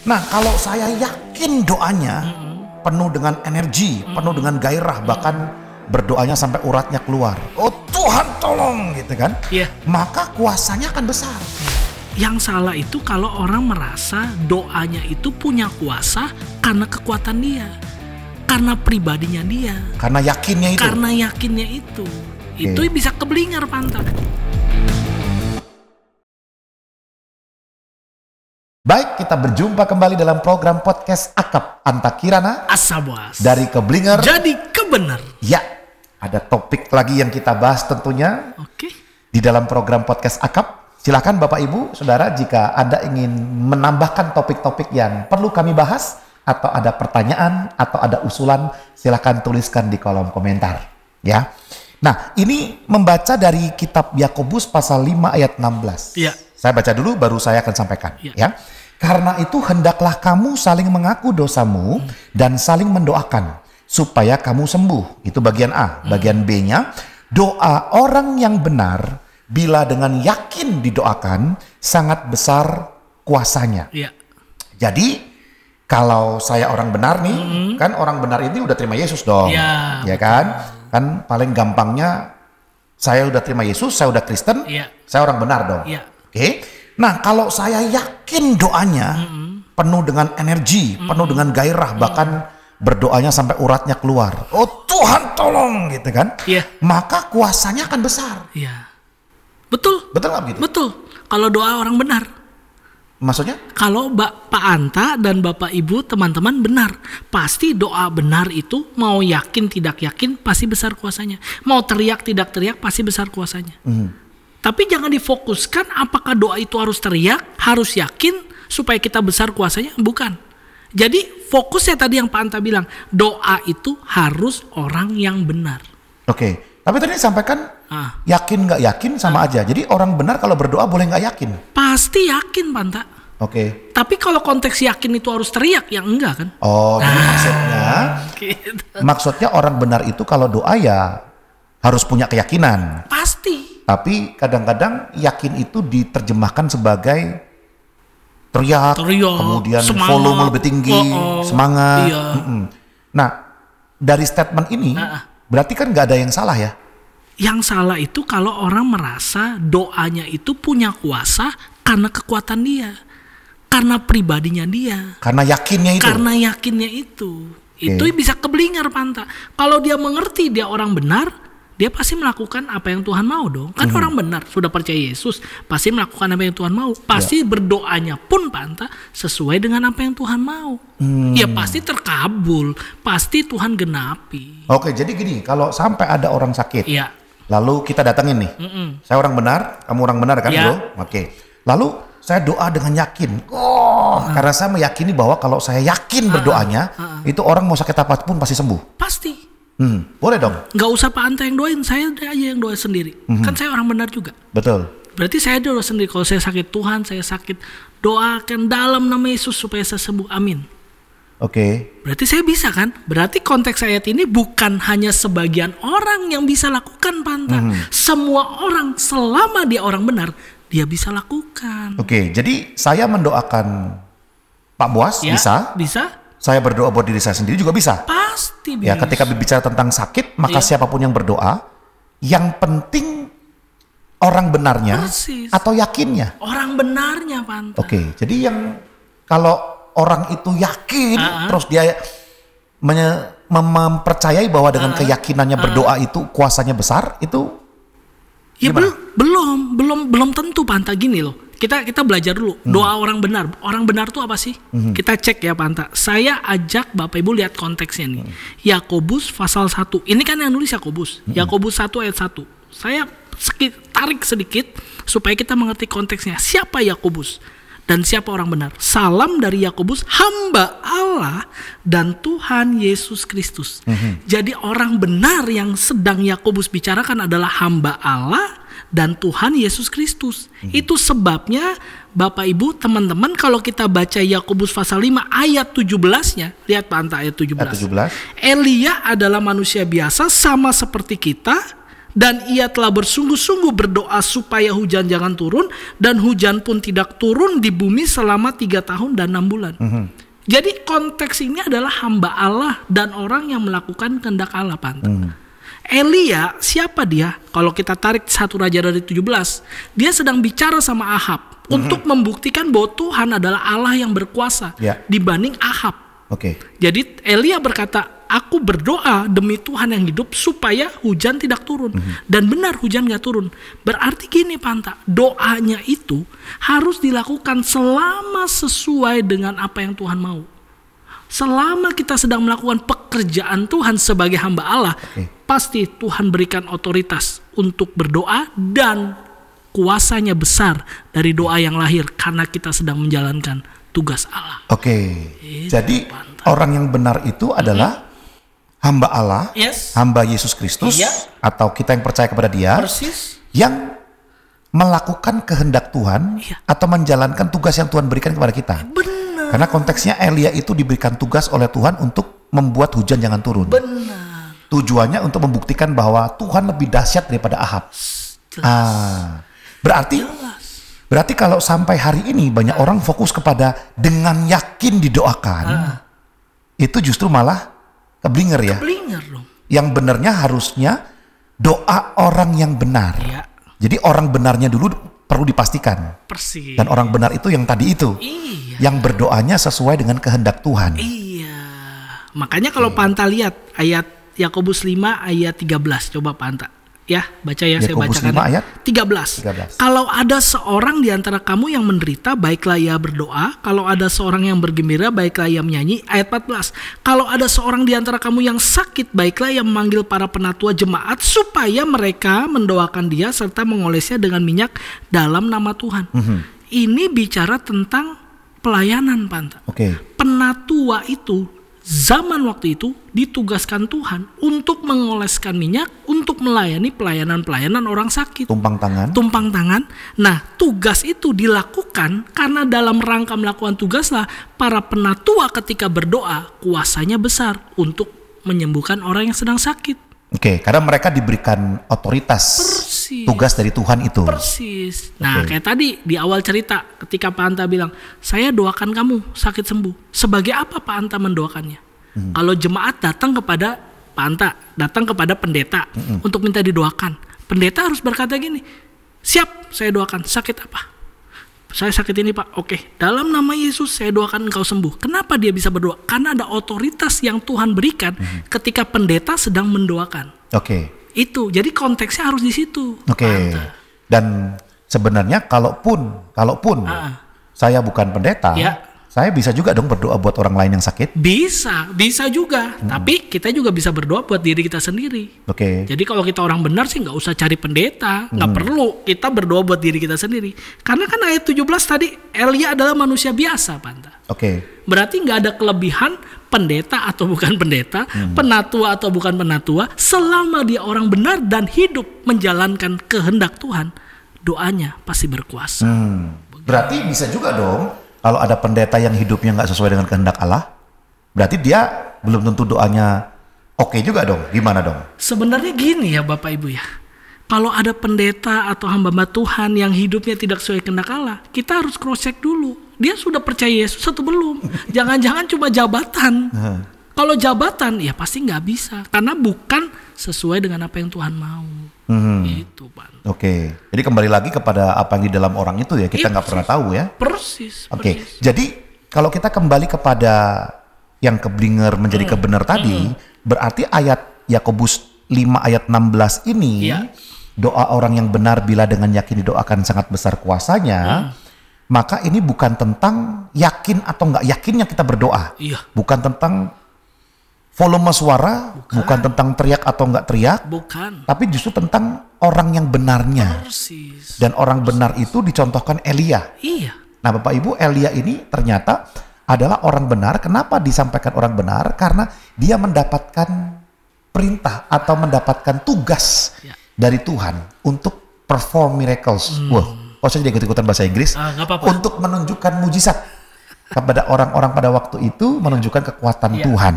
Nah, kalau saya yakin doanya penuh dengan energi, penuh dengan gairah, bahkan berdoanya sampai uratnya keluar. Oh Tuhan tolong gitu kan. Iya. Maka kuasanya akan besar. Yang salah itu kalau orang merasa doanya itu punya kuasa karena kekuatan dia. Karena pribadinya dia. Karena yakinnya itu. Karena yakinnya itu. Itu bisa keblinger pantat. Baik, kita berjumpa kembali dalam program podcast Akap Anta Kirana Asabuas. dari Keblinger Jadi kebenar. Ya, ada topik lagi yang kita bahas tentunya Oke. di dalam program podcast Akap. Silakan Bapak Ibu, Saudara, jika Anda ingin menambahkan topik-topik yang perlu kami bahas, atau ada pertanyaan, atau ada usulan, silakan tuliskan di kolom komentar. Ya. Nah, ini membaca dari kitab Yakobus pasal 5 ayat 16. Iya. Saya baca dulu, baru saya akan sampaikan. Ya. Ya. Karena itu hendaklah kamu saling mengaku dosamu dan saling mendoakan supaya kamu sembuh. Itu bagian A. Bagian B-nya, doa orang yang benar bila dengan yakin didoakan sangat besar kuasanya. Iya. Jadi kalau saya orang benar nih, kan orang benar ini udah terima Yesus dong. Iya. Ya kan? Kan paling gampangnya saya udah terima Yesus, saya udah Kristen, Iya. saya orang benar dong. Iya. Oke. Nah, kalau saya yakin doanya penuh dengan energi, penuh dengan gairah, bahkan berdoanya sampai uratnya keluar. Oh Tuhan tolong gitu kan. Iya. Maka kuasanya akan besar. Iya. Betul. Betul nggak begitu? Betul. Kalau doa orang benar. Maksudnya? Kalau Pak Anta dan Bapak Ibu teman-teman benar, pasti doa benar itu mau yakin tidak yakin pasti besar kuasanya. Mau teriak tidak teriak pasti besar kuasanya. Tapi jangan difokuskan apakah doa itu harus teriak, harus yakin supaya kita besar kuasanya, bukan. Jadi fokusnya tadi yang Pak Anta bilang, doa itu harus orang yang benar. Oke. Tapi tadi disampaikan yakin nggak yakin sama aja. Jadi orang benar kalau berdoa boleh nggak yakin? Pasti yakin Pak Anta. Oke. Tapi kalau konteks yakin itu harus teriak, ya enggak kan? Oh, jadi maksudnya, Gitu. maksudnya orang benar itu kalau doa ya harus punya keyakinan. Pasti. Tapi kadang-kadang yakin itu diterjemahkan sebagai teriak, kemudian semangat, volume lebih tinggi, semangat. Iya. Nah, dari statement ini berarti kan nggak ada yang salah ya? Yang salah itu kalau orang merasa doanya itu punya kuasa karena kekuatan dia, karena pribadinya dia, Karena yakinnya itu. karena yakinnya itu. Itu bisa keblinger Panta. Kalau dia mengerti dia orang benar, dia pasti melakukan apa yang Tuhan mau dong. Kan orang benar, sudah percaya Yesus, pasti melakukan apa yang Tuhan mau. Pasti berdoanya pun Panta sesuai dengan apa yang Tuhan mau. Ya pasti terkabul, pasti Tuhan genapi. Oke, jadi gini, kalau sampai ada orang sakit, Iya. lalu kita datengin nih, saya orang benar, kamu orang benar kan Iya. bro? Oke, lalu saya doa dengan yakin, karena saya meyakini bahwa kalau saya yakin berdoanya, itu orang mau sakit apapun pasti sembuh. Pasti. Boleh dong? Nggak usah Pak Anta yang doain, saya aja yang doa sendiri. Kan saya orang benar juga. Betul. Berarti saya doa sendiri. Kalau saya sakit, Tuhan saya sakit, doakan dalam nama Yesus supaya saya sembuh. Amin. Oke. Berarti saya bisa kan? Berarti konteks ayat ini bukan hanya sebagian orang yang bisa lakukan Pak Anta. Semua orang selama dia orang benar, dia bisa lakukan. Oke, jadi saya mendoakan Pak Boas, Ya, bisa. Bisa? Saya berdoa buat diri saya sendiri juga bisa. Pasti bisa. Ya, ketika berbicara tentang sakit, maka Iya. siapapun yang berdoa, yang penting orang benarnya Persis. atau yakinnya. Orang benarnya Pak Anta. Oke, jadi yang kalau orang itu yakin, terus dia mempercayai bahwa dengan keyakinannya berdoa itu kuasanya besar, itu Ya gimana? belum tentu Panta, gini loh. Kita belajar dulu doa orang benar. Orang benar tuh apa sih? Kita cek ya Panta. Saya ajak Bapak Ibu lihat konteksnya nih. Yakobus pasal 1. Ini kan yang nulis Yakobus. Yakobus 1 ayat 1. Saya tarik sedikit supaya kita mengerti konteksnya. Siapa Yakobus dan siapa orang benar? Salam dari Yakobus, hamba Allah dan Tuhan Yesus Kristus. Jadi orang benar yang sedang Yakobus bicarakan adalah hamba Allah dan Tuhan Yesus Kristus. Itu sebabnya Bapak Ibu teman-teman, kalau kita baca Yakobus pasal 5 ayat 17-nya, lihat Pak Anta ayat 17. Ayat 17. Elia adalah manusia biasa sama seperti kita Dan ia telah bersungguh-sungguh berdoa supaya hujan jangan turun, dan hujan pun tidak turun di bumi selama 3 tahun dan 6 bulan. Jadi konteks ini adalah hamba Allah dan orang yang melakukan kehendak Allah, Pak. Elia, siapa dia? Kalau kita tarik 1 Raja dari 17, dia sedang bicara sama Ahab untuk membuktikan bahwa Tuhan adalah Allah yang berkuasa dibanding Ahab. Jadi Elia berkata, aku berdoa demi Tuhan yang hidup supaya hujan tidak turun. Dan benar hujan gak turun. Berarti gini Panta, doanya itu harus dilakukan selama sesuai dengan apa yang Tuhan mau. Selama kita sedang melakukan pekerjaan Tuhan sebagai hamba Allah, pasti Tuhan berikan otoritas untuk berdoa, dan kuasanya besar dari doa yang lahir karena kita sedang menjalankan tugas Allah. Jadi orang yang benar itu adalah hamba Allah, hamba Yesus Kristus, atau kita yang percaya kepada Dia, yang melakukan kehendak Tuhan atau menjalankan tugas yang Tuhan berikan kepada kita. Karena konteksnya Elia itu diberikan tugas oleh Tuhan untuk membuat hujan jangan turun. Tujuannya untuk membuktikan bahwa Tuhan lebih dahsyat daripada Ahab. Berarti kalau sampai hari ini banyak orang fokus kepada dengan yakin didoakan, itu justru malah keblinger ya. Yang benarnya harusnya doa orang yang benar. Jadi orang benarnya dulu perlu dipastikan. Dan orang benar itu yang tadi itu, yang berdoanya sesuai dengan kehendak Tuhan. Makanya kalau Panta lihat ayat Yakobus 5 ayat 13, coba Panta. Ya, baca ya, saya bacakan. 5 ayat 13. Kalau ada seorang di antara kamu yang menderita, baiklah ia berdoa. Kalau ada seorang yang bergembira, baiklah ia menyanyi. Ayat 14. Kalau ada seorang di antara kamu yang sakit, baiklah ia memanggil para penatua jemaat supaya mereka mendoakan dia serta mengolesnya dengan minyak dalam nama Tuhan. Ini bicara tentang pelayanan, Panta. Penatua itu zaman waktu itu ditugaskan Tuhan untuk mengoleskan minyak, untuk melayani pelayanan orang sakit. Tumpang tangan. Nah, tugas itu dilakukan karena dalam rangka melakukan tugaslah para penatua ketika berdoa kuasanya besar untuk menyembuhkan orang yang sedang sakit. Karena mereka diberikan otoritas. Tugas dari Tuhan itu. Nah, kayak tadi di awal cerita ketika Pak Anta bilang, saya doakan kamu sakit sembuh. Sebagai apa Pak Anta mendoakannya? Kalau jemaat datang kepada Pak Anta, datang kepada pendeta untuk minta didoakan, pendeta harus berkata gini, siap, saya doakan. Sakit apa? Saya sakit ini Pak. Dalam nama Yesus saya doakan engkau sembuh. Kenapa dia bisa berdoa? Karena ada otoritas yang Tuhan berikan ketika pendeta sedang mendoakan. Itu, jadi konteksnya harus di situ. Dan sebenarnya kalaupun saya bukan pendeta, saya bisa juga dong berdoa buat orang lain yang sakit. Bisa juga. Tapi kita juga bisa berdoa buat diri kita sendiri. Jadi kalau kita orang benar sih nggak usah cari pendeta, nggak perlu. Kita berdoa buat diri kita sendiri. Karena kan ayat 17 tadi Elia adalah manusia biasa, Panta. Berarti nggak ada kelebihan pendeta atau bukan pendeta, penatua atau bukan penatua, selama dia orang benar dan hidup menjalankan kehendak Tuhan, doanya pasti berkuasa. Berarti bisa juga dong, kalau ada pendeta yang hidupnya nggak sesuai dengan kehendak Allah, berarti dia belum tentu doanya oke juga dong. Gimana dong? Sebenarnya gini ya Bapak Ibu ya, kalau ada pendeta atau hamba-hamba Tuhan yang hidupnya tidak sesuai kehendak Allah, kita harus cross check dulu. Dia sudah percaya Yesus atau belum? Jangan-jangan cuma jabatan. Kalau jabatan ya pasti nggak bisa, karena bukan sesuai dengan apa yang Tuhan mau. Itu Pak. Jadi kembali lagi kepada apa yang di dalam orang itu ya, kita nggak pernah tahu ya. Persis. Jadi kalau kita kembali kepada yang keblinger menjadi kebenar tadi, berarti ayat Yakobus 5 ayat 16 ini, doa orang yang benar bila dengan yakin didoakan sangat besar kuasanya. Maka ini bukan tentang yakin atau nggak yakinnya kita berdoa. Bukan tentang volume suara, bukan tentang teriak atau nggak teriak, tapi justru tentang orang yang benarnya. Dan orang benar itu dicontohkan Elia. Nah Bapak Ibu, Elia ini ternyata adalah orang benar. Kenapa disampaikan orang benar? Karena dia mendapatkan perintah atau mendapatkan tugas dari Tuhan untuk perform miracles. Saya jadi ikut-ikutan bahasa Inggris. Untuk menunjukkan mujizat kepada orang-orang pada waktu itu, menunjukkan kekuatan Tuhan.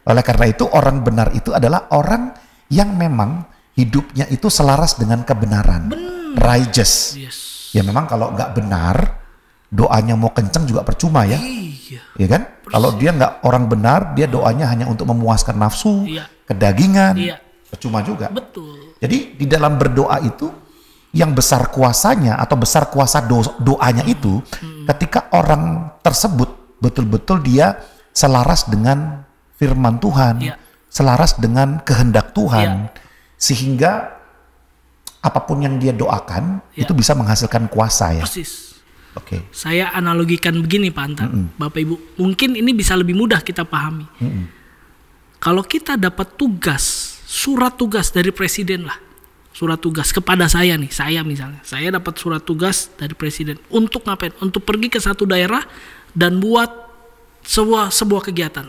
Oleh karena itu orang benar itu adalah orang yang memang hidupnya itu selaras dengan kebenaran. Righteous. Yes. Ya memang kalau nggak benar, doanya mau kenceng juga percuma ya. Iya. Ya kan? Kalau dia nggak orang benar, dia doanya hanya untuk memuaskan nafsu, Iya. kedagingan, Iya. percuma juga. Betul. Jadi di dalam berdoa itu, yang besar kuasanya atau besar kuasa doanya itu, ketika orang tersebut betul-betul dia selaras dengan firman Tuhan, Iya. selaras dengan kehendak Tuhan, Iya. sehingga apapun yang dia doakan Iya. itu bisa menghasilkan kuasa ya. Persis. Oke. Saya analogikan begini Pak Anta, Bapak Ibu, mungkin ini bisa lebih mudah kita pahami. Kalau kita dapat tugas, surat tugas dari presiden lah, surat tugas kepada saya nih, saya misalnya, saya dapat surat tugas dari presiden untuk ngapain? Untuk pergi ke satu daerah dan buat sebuah kegiatan.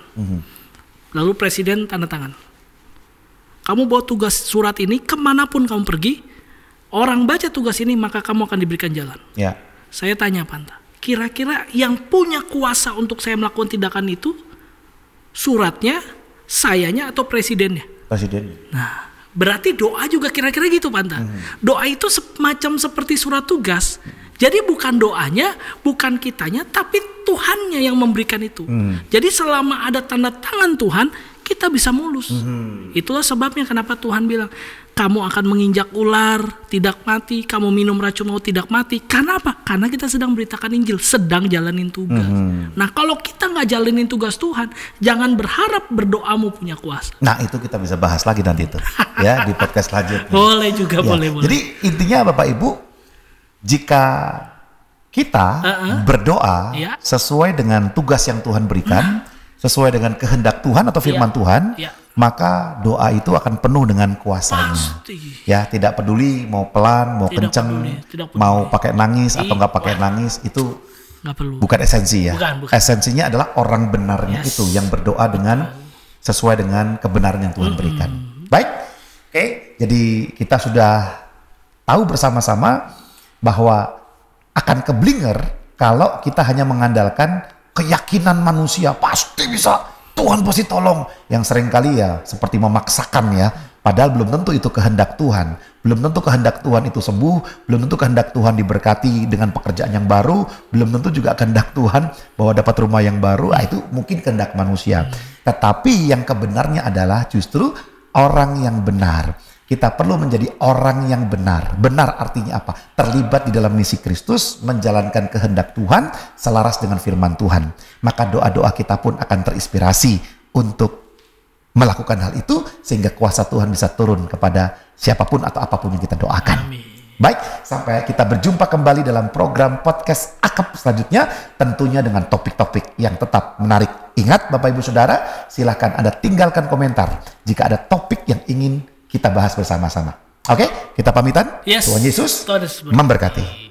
Lalu presiden tanda tangan. Kamu bawa tugas surat ini kemanapun kamu pergi, orang baca tugas ini maka kamu akan diberikan jalan. Ya. Saya tanya Panta, kira-kira yang punya kuasa untuk saya melakukan tindakan itu suratnya, sayanya atau presidennya? Presiden. Nah, berarti doa juga kira-kira gitu Panta. Doa itu semacam seperti surat tugas. Jadi bukan doanya, bukan kitanya, tapi Tuhannya yang memberikan itu. Jadi selama ada tanda tangan Tuhan, kita bisa mulus. Itulah sebabnya kenapa Tuhan bilang, kamu akan menginjak ular, tidak mati. Kamu minum racun maut, tidak mati. Karena apa? Karena kita sedang beritakan Injil, sedang jalanin tugas. Nah, kalau kita nggak jalanin tugas Tuhan, jangan berharap berdoamu punya kuasa. Nah itu kita bisa bahas lagi nanti itu ya di podcast selanjutnya. Boleh juga, Ya. boleh. Jadi intinya Bapak Ibu, jika kita berdoa Iya. sesuai dengan tugas yang Tuhan berikan, sesuai dengan kehendak Tuhan atau firman Iya. Tuhan, Iya. maka doa itu akan penuh dengan kuasanya. Pasti. Ya, tidak peduli mau pelan, mau Tidak kenceng, peduli, tidak peduli. mau pakai nangis atau nggak pakai Wah. nangis, itu Nggak perlu. bukan esensi ya. Bukan. Esensinya adalah orang benarnya Yes. itu yang berdoa dengan sesuai dengan kebenaran yang Tuhan berikan. Baik, oke. Jadi kita sudah tahu bersama-sama bahwa akan keblinger kalau kita hanya mengandalkan keyakinan manusia pasti bisa, Tuhan pasti tolong, yang seringkali ya seperti memaksakan ya, padahal belum tentu itu kehendak Tuhan, belum tentu kehendak Tuhan itu sembuh, belum tentu kehendak Tuhan diberkati dengan pekerjaan yang baru, belum tentu juga kehendak Tuhan bahwa dapat rumah yang baru. Itu mungkin kehendak manusia, tetapi yang kebenarnya adalah justru orang yang benar. Kita perlu menjadi orang yang benar. Benar artinya apa? Terlibat di dalam misi Kristus, menjalankan kehendak Tuhan, selaras dengan firman Tuhan. Maka doa-doa kita pun akan terinspirasi untuk melakukan hal itu, sehingga kuasa Tuhan bisa turun kepada siapapun atau apapun yang kita doakan. Amin. Baik, sampai kita berjumpa kembali dalam program podcast Akap selanjutnya, tentunya dengan topik-topik yang tetap menarik. Ingat Bapak Ibu Saudara, silakan Anda tinggalkan komentar jika ada topik yang ingin kita bahas bersama-sama. Oke, kita pamitan. Yes. Tuhan Yesus Tuhan Yesus memberkati.